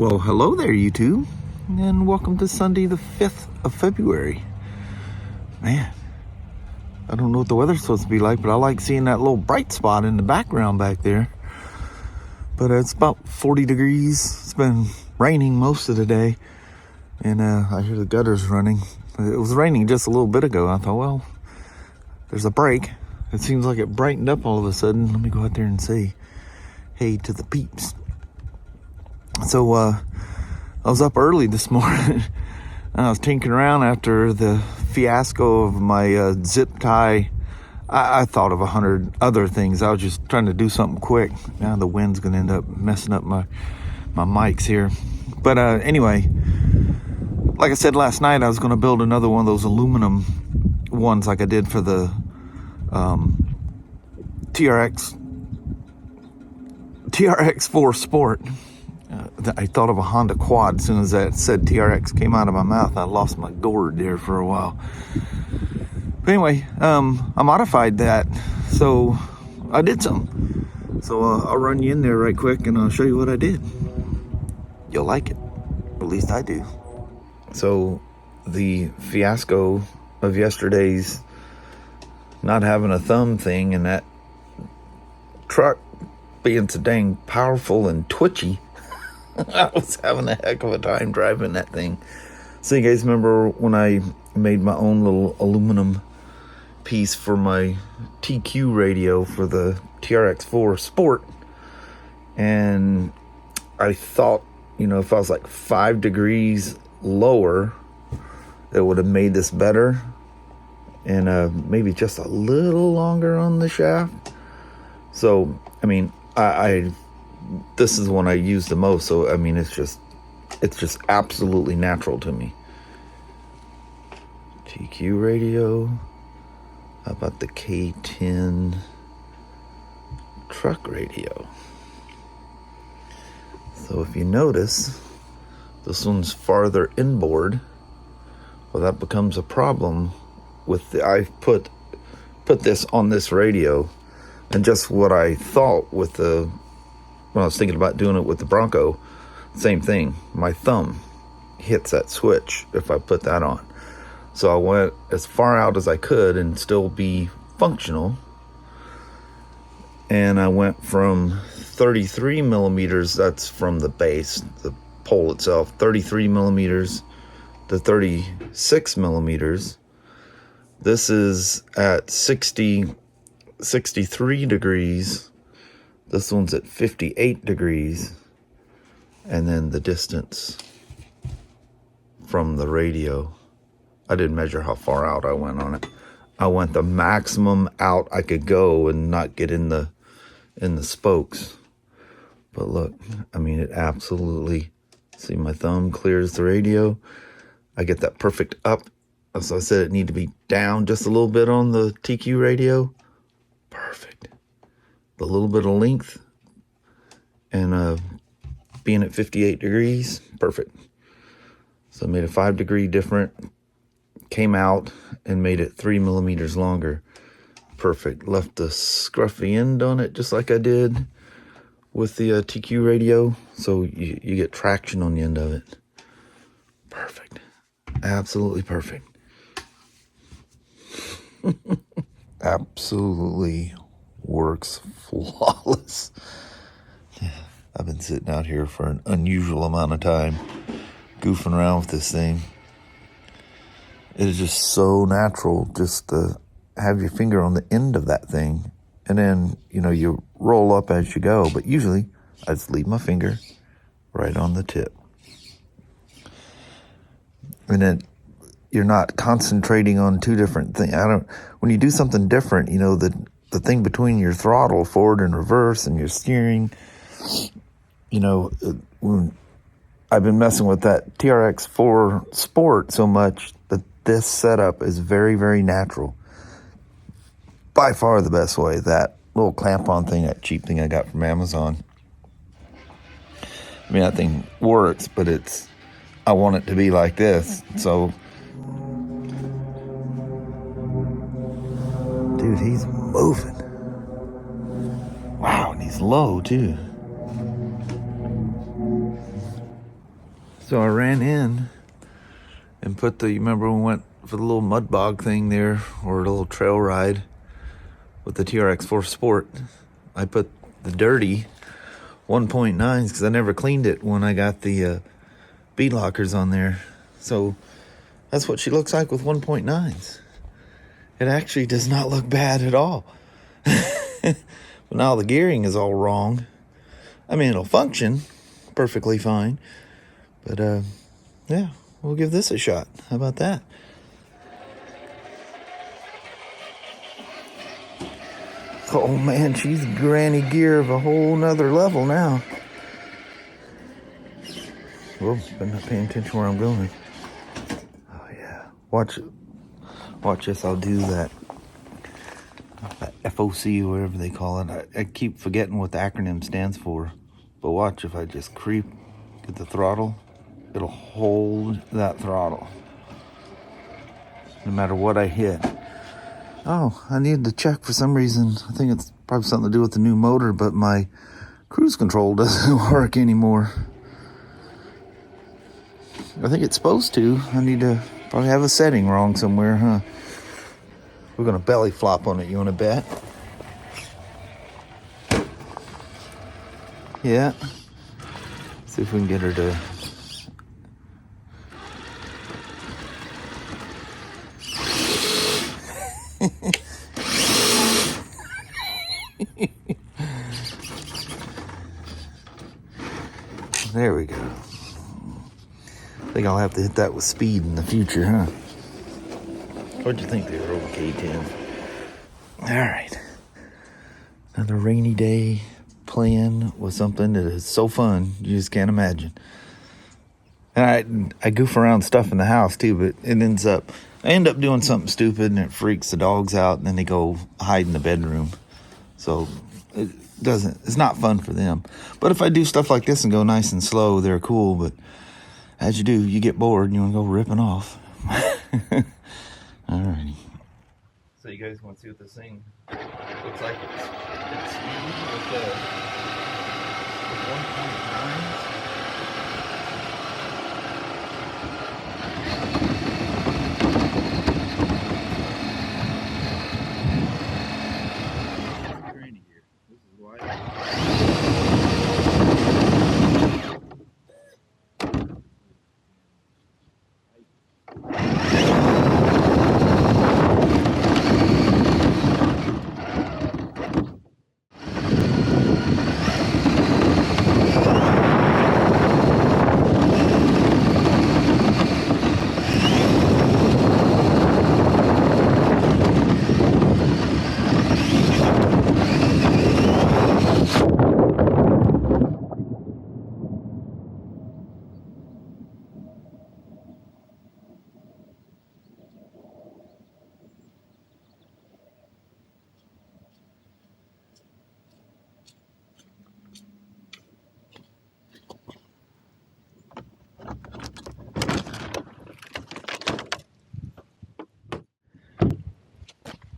Well, hello there, YouTube, and welcome to Sunday the 5th of February. Man, I don't know what the weather's supposed to be like, but I like seeing that little bright spot in the background back there. But it's about 40 degrees. It's been raining most of the day, and I hear the gutters running. It was raining just a little bit ago. I thought, well, there's a break. It seems like it brightened up all of a sudden. Let me go out there and say hey to the peeps. So, I was up early this morning. I was tinkering around after the fiasco of my zip tie. I thought of 100 other things. I was just trying to do something quick. Now the wind's going to end up messing up my mics here. But anyway, like I said last night, I was going to build another one of those aluminum ones like I did for the TRX4 Sport. I thought of a Honda Quad as soon as that said TRX came out of my mouth. I lost my gourd there for a while. But anyway, I modified that, so I did some. So I'll run you in there right quick and I'll show you what I did. You'll like it, at least I do. So the fiasco of yesterday's not having a thumb thing and that truck being so dang powerful and twitchy, I was having a heck of a time driving that thing. So you guys remember when I made my own little aluminum piece for my TQ radio for the TRX4 Sport, and I thought, you know, if I was like 5 degrees lower, it would have made this better, and maybe just a little longer on the shaft. So I mean, I this is the one I use the most, so I mean, it's just absolutely natural to me. TQ radio. How about the K10 truck radio? So if you notice, this one's farther inboard. Well, that becomes a problem with I put this on this radio, and just what I thought with when I was thinking about doing it with the Bronco, same thing. My thumb hits that switch if I put that on. So I went as far out as I could and still be functional. And I went from 33 millimeters, that's from the base, the pole itself, 33 millimeters to 36 millimeters. This is at 63 degrees. This one's at 58 degrees. And then the distance from the radio, I didn't measure how far out I went on it. I went the maximum out I could go and not get in the spokes. But look, I mean, it absolutely, see, my thumb clears the radio. I get that perfect up. As I said, it needed to be down just a little bit on the TQ radio. Perfect. A little bit of length, and being at 58 degrees, perfect. So I made a 5 degree different, came out and made it 3 millimeters longer. Perfect. Left the scruffy end on it just like I did with the TQ radio, so you get traction on the end of it. Perfect. Absolutely perfect. Absolutely works flawless. I've been sitting out here for an unusual amount of time goofing around with this thing. It is just so natural just to have your finger on the end of that thing, and then, you know, you roll up as you go, but usually I just leave my finger right on the tip, and then you're not concentrating on two different things. When you do something different, you know, the thing between your throttle, forward and reverse, and your steering, you know, when I've been messing with that TRX4 Sport so much that this setup is very, very natural. By far the best way. That little clamp-on thing, that cheap thing I got from Amazon, I mean, that thing works, but I want it to be like this, so. Dude, he's moving. Wow, and he's low too. So I ran in and put the, you remember when we went for the little mud bog thing there, or a little trail ride with the TRX4 Sport. I put the dirty 1.9s because I never cleaned it when I got the bead lockers on there. So that's what she looks like with 1.9s. It actually does not look bad at all. But now the gearing is all wrong. I mean, it'll function perfectly fine. But yeah, we'll give this a shot. How about that? Oh man, she's granny gear of a whole nother level now. Whoa, better not paying attention where I'm going. Oh yeah, watch this. I'll do that FOC or whatever they call it. I keep forgetting what the acronym stands for. But watch, if I just creep, get the throttle, it'll hold that throttle no matter what I hit. Oh, I need to check for some reason. I think it's probably something to do with the new motor, but my cruise control doesn't work anymore. I think it's supposed to. I need to probably have a setting wrong somewhere, huh? We're gonna belly flop on it, you wanna bet? Yeah. See if we can get her to... There we go. I think I'll have to hit that with speed in the future, huh? What'd you think there, old K10? All right. Another rainy day playing with something that is so fun, you just can't imagine. And I goof around stuff in the house too, but I end up doing something stupid and it freaks the dogs out, and then they go hide in the bedroom. So it's not fun for them. But if I do stuff like this and go nice and slow, they're cool. But as you do, you get bored and you want to go ripping off. Alrighty. So you guys want to see what this thing looks like? It's speed with 1.9s.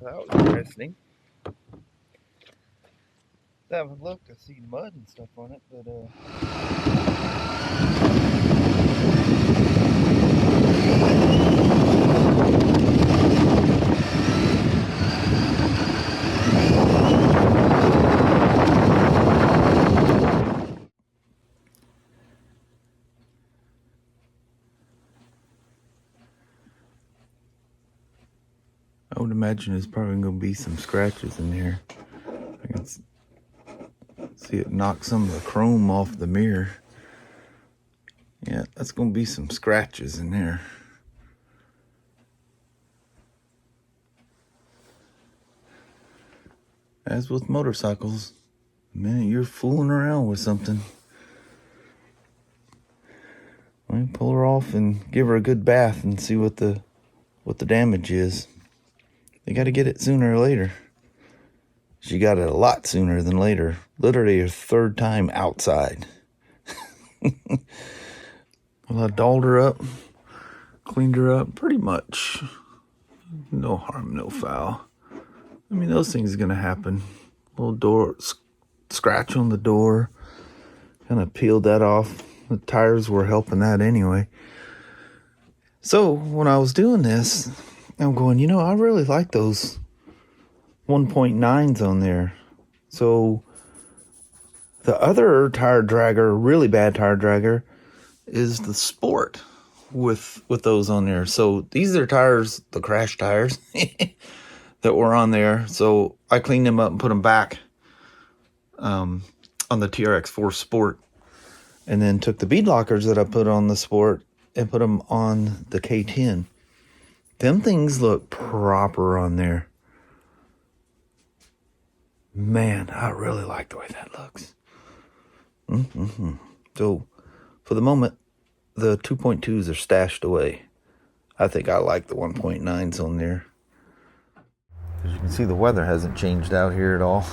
That was interesting. I haven't looked. I see mud and stuff on it, but I would imagine there's probably going to be some scratches in here. I can see it knock some of the chrome off the mirror. Yeah, that's going to be some scratches in there. As with motorcycles, man, you're fooling around with something. Well, pull her off and give her a good bath and see what the damage is. They got to get it sooner or later. She got it a lot sooner than later. Literally her third time outside. Well, I dolled her up, cleaned her up, pretty much. No harm, no foul. I mean, those things are going to happen. Little door, scratch on the door. Kind of peeled that off. The tires were helping that anyway. So when I was doing this, I'm going, you know, I really like those 1.9s on there. So the other tire dragger, really bad tire dragger, is the Sport with those on there. So these are tires, the crash tires that were on there. So I cleaned them up and put them back on the TRX4 Sport, and then took the bead lockers that I put on the Sport and put them on the K10. Them things look proper on there. Man, I really like the way that looks. So for the moment, the 2.2s are stashed away. I think I like the 1.9s on there. As you can see, the weather hasn't changed out here at all.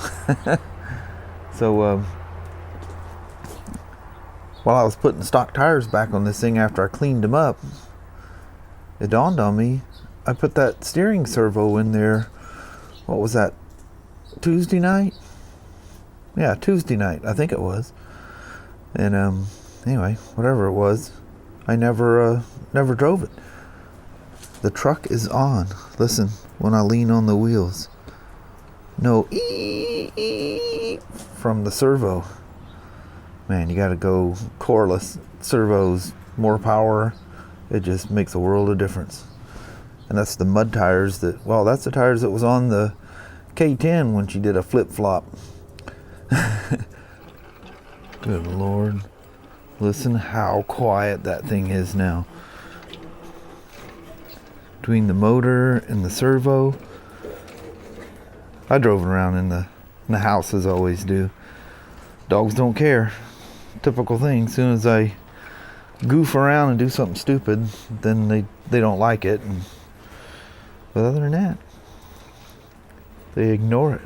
So while I was putting stock tires back on this thing after I cleaned them up, it dawned on me, I put that steering servo in there, what was that, Tuesday night? Yeah, Tuesday night, I think it was. And anyway, whatever it was, I never drove it. The truck is on. Listen, when I lean on the wheels. No ee from the servo. Man, you gotta go coreless servos, more power. It just makes a world of difference. And that's the mud tires that, well, that's the tires that was on the K10 when she did a flip-flop. Good Lord. Listen how quiet that thing is now. Between the motor and the servo. I drove it around in the house as I always do. Dogs don't care. Typical thing. As soon as I goof around and do something stupid, then they don't like it. But other than that, they ignore it.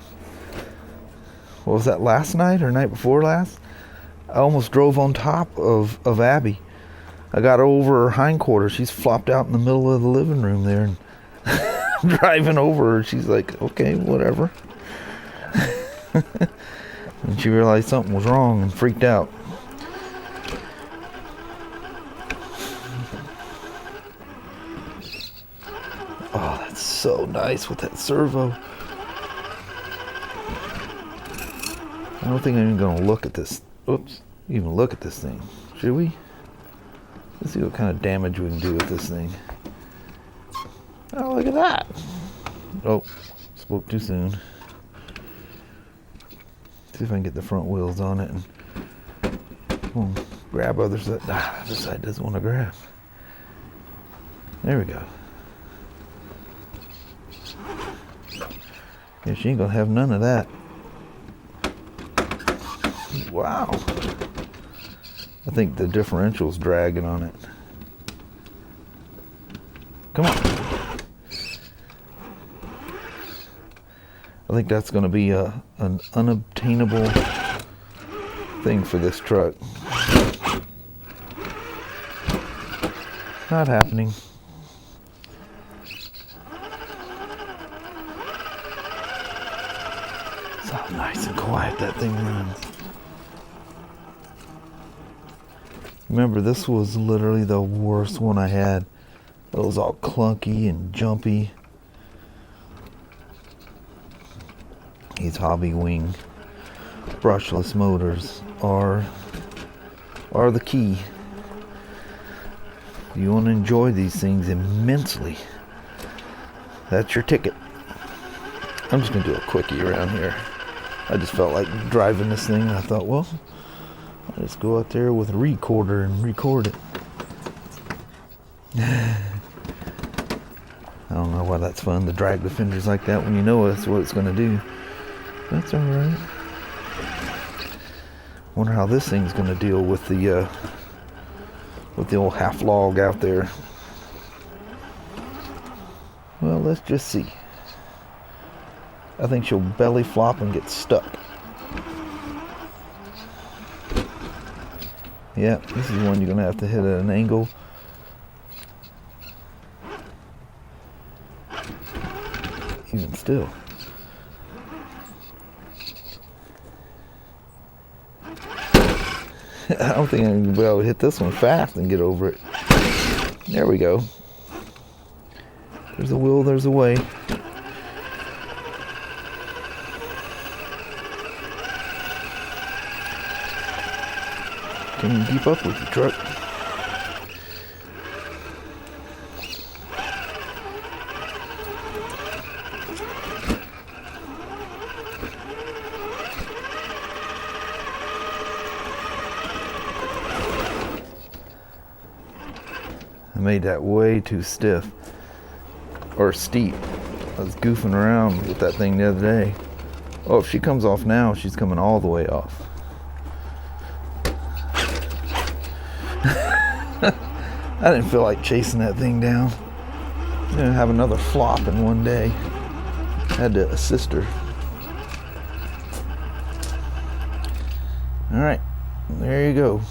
What was that, last night or night before last? I almost drove on top of Abby. I got over her hindquarters. She's flopped out in the middle of the living room there, and driving over her. She's like, okay, whatever. And she realized something was wrong and freaked out. Oh, that's so nice with that servo. I don't think I'm even going to look at this. Oops. Even look at this thing. Should we? Let's see what kind of damage we can do with this thing. Oh, look at that. Oh, spoke too soon. See if I can get the front wheels on it and grab other side. This side doesn't want to grab. There we go. Yeah, she ain't gonna have none of that. Wow. I think the differential's dragging on it. Come on. I think that's going to be an unobtainable thing for this truck. Not happening. It's how nice and quiet that thing runs. Remember, this was literally the worst one I had. It was all clunky and jumpy. These hobby wing brushless motors are the key. You want to enjoy these things immensely. That's your ticket. I'm just going to do a quickie around here. I just felt like driving this thing. I thought, well, I'll just go out there with a recorder and record it. I don't know why that's fun to drag the fenders like that when you know that's what it's going to do. That's alright. Wonder how this thing's going to deal with the old half log out there. Well, let's just see. I think she'll belly flop and get stuck. Yeah, this is one you're going to have to hit at an angle. Even still. I don't think I'm going to be able to hit this one fast and get over it. There we go. There's a will, there's a way. Can you keep up with the truck? I made that way too stiff or steep. I was goofing around with that thing the other day. Oh, if she comes off now, she's coming all the way off. I didn't feel like chasing that thing down. I'm gonna have another flop in one day. Had to assist her. All right, there you go.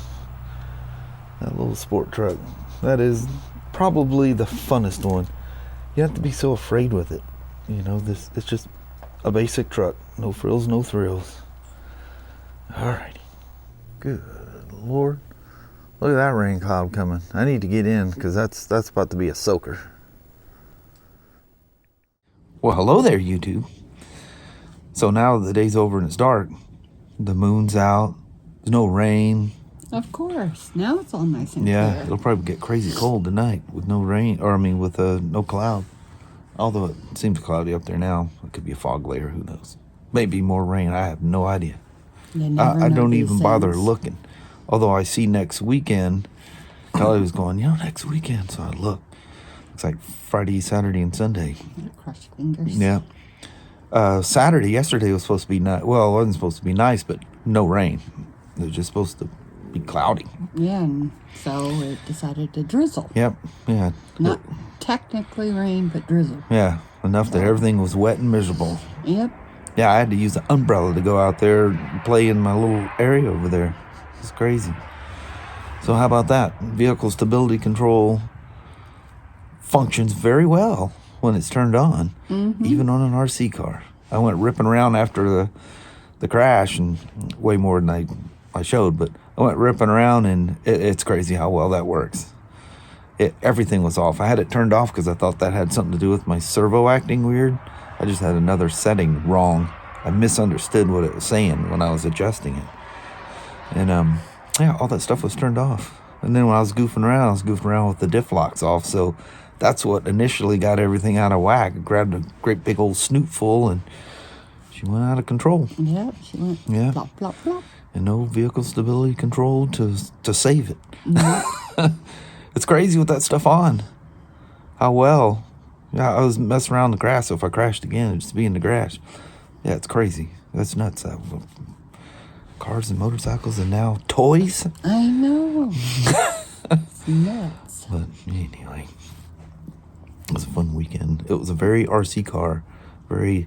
That little sport truck. That is probably the funnest one. You have to be so afraid with it. You know, it's just a basic truck. No frills, no thrills. Alrighty. Good Lord. Look at that rain cloud coming. I need to get in because that's about to be a soaker. Well, hello there, YouTube. So now the day's over and it's dark. The moon's out. There's no rain. Of course. Now it's all nice and clear. Yeah, it'll probably get crazy cold tonight with no rain, or I mean with no cloud. Although it seems cloudy up there now. It could be a fog layer, who knows. Maybe more rain, I have no idea. I don't even bother looking. Although I see next weekend, Kelly was going, next weekend. So I look. Looks like Friday, Saturday, and Sunday. Cross your fingers. Yeah. Yesterday was supposed to be nice. Well, it wasn't supposed to be nice, but no rain. It was just supposed to be cloudy. Yeah, and so it decided to drizzle. Yep. Yeah. Not technically rain, but drizzle. Yeah. Enough that everything was wet and miserable. Yep. Yeah, I had to use an umbrella to go out there and play in my little area over there. It's crazy. So how about that? Vehicle stability control functions very well when it's turned on, even on an RC car. I went ripping around after the crash, and way more than I showed, but I went ripping around, and it's crazy how well that works. Everything was off. I had it turned off because I thought that had something to do with my servo acting weird. I just had another setting wrong. I misunderstood what it was saying when I was adjusting it. And yeah, all that stuff was turned off. And then when I was goofing around with the diff locks off. So that's what initially got everything out of whack. I grabbed a great big old snoot full, and she went out of control. Yep, she went plop, plop, plop. And no vehicle stability control to save it. Nope. It's crazy with that stuff on. How well. Yeah, I was messing around in the grass, so if I crashed again, it'd just be in the grass. Yeah, it's crazy. That's nuts. Cars and motorcycles and now toys. I know. It's nuts. But anyway, it was a fun weekend. It was a very RC car. I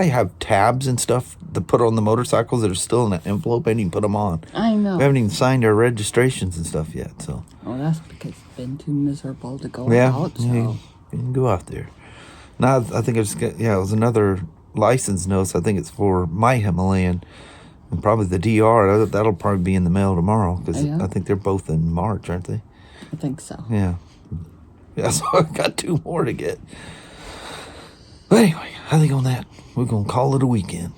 have tabs and stuff to put on the motorcycles that are still in an envelope. I didn't even put them on. I know. We haven't even signed our registrations and stuff yet. So. Oh, that's because it's been too miserable to go out. So. Yeah, you can go out there. Now I think I just got, it was another license notice. I think it's for my Himalayan. And probably the DR, that'll probably be in the mail tomorrow, because I think they're both in March, aren't they? I think so. Yeah. Yeah, so I've got 2 more to get. But anyway, I think on that, we're going to call it a weekend.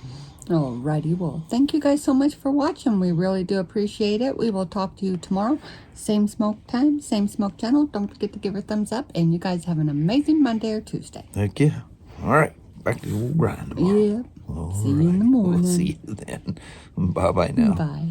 Alrighty, well, thank you guys so much for watching. We really do appreciate it. We will talk to you tomorrow. Same smoke time, same smoke channel. Don't forget to give her a thumbs up. And you guys have an amazing Monday or Tuesday. Heck yeah. All right. Back to the old grind tomorrow. Yeah. See you in the morning. We'll see you then. Bye-bye now. Bye.